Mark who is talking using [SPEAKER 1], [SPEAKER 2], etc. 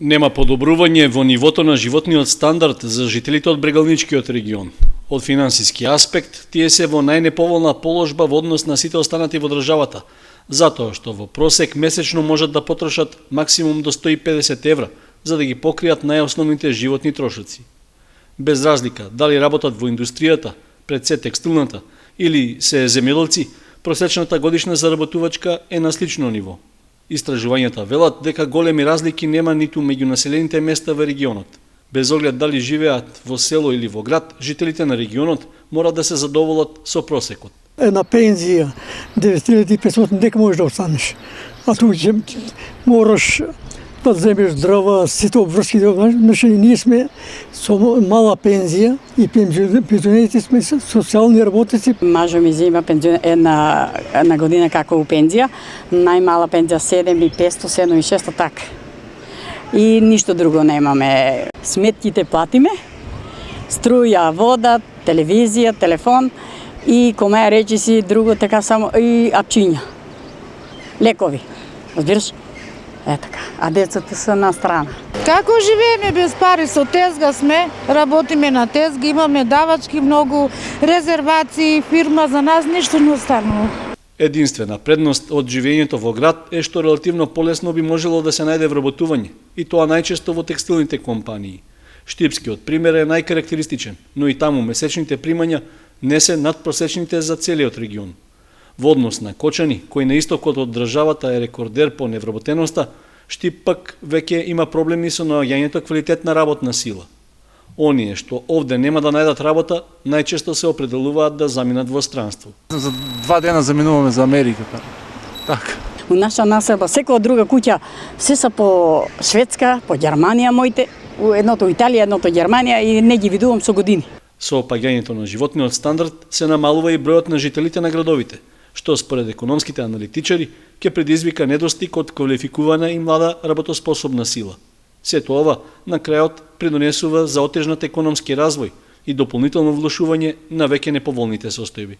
[SPEAKER 1] Нема подобрување во нивото на животниот стандард за жителите од брегалничкиот регион. Од финансиски аспект, тие се во најнеповолна положба во однос на сите останати во државата, затоа што во просек месечно можат да потрошат максимум до 150 евра, за да ги покријат најосновните животни трошоци. Без разлика дали работат во индустријата, пред се текстилната, или се земјоделци, просечната годишна заработувачка е на слично ниво. Истражувањата велат дека големи разлики нема ниту меѓу населените места во регионот. Без оглед дали живеат во село или во град, жителите на регионот мора да се задоволат со просекот.
[SPEAKER 2] Една пензија 9500 дека можеш да останеш. А тук мораш да земеш дрва, сите обврски, значи ние сме со мала пензија и пензионерите сме социјални работници.
[SPEAKER 3] Мажо ми зема една година како у пензија, најмала пензија 7500, 7600 така. И ништо друго немаме. Сметките платиме, струја, вода, телевизија, телефон и коме речи си друго така само и апчиња. Лекови. Разбираш? Е така, а децата се на страна.
[SPEAKER 4] Како живееме без пари? Со тезга сме, работиме на тезга, имаме давачки многу, резервации, фирма, за нас ништо не останало.
[SPEAKER 1] Единствена предност од живењето во град е што релативно полесно би можело да се најде вработување, и тоа најчесто во текстилните компании. Штипскиот пример е најкарактеристичен, но и таму месечните примања не се надпросечните за целиот регион. Во однос на Кочани, кој на истокот од државата е рекордер по невработеноста, Штип пак веќе има проблеми со наоѓањето квалитетна работна сила. Оние што овде нема да најдат работа, најчесто се определуваат да заминат во странство.
[SPEAKER 5] За 2 дена заминуваме за Америка. Така.
[SPEAKER 3] У наша населба, секоја друга куќа, се са по Шведска, по Германија моите, едното Италија, едното Германија и не ги видувам со години.
[SPEAKER 1] Со опаѓањето на животниот стандард се намалува и бројот на жителите на градовите, што според економските аналитичари ќе предизвика недостиг од квалификувана и млада работоспособна сила. Сето ова на крајот придонесува за отежнат економски развој и дополнително влошување на веќе неповолните состојби.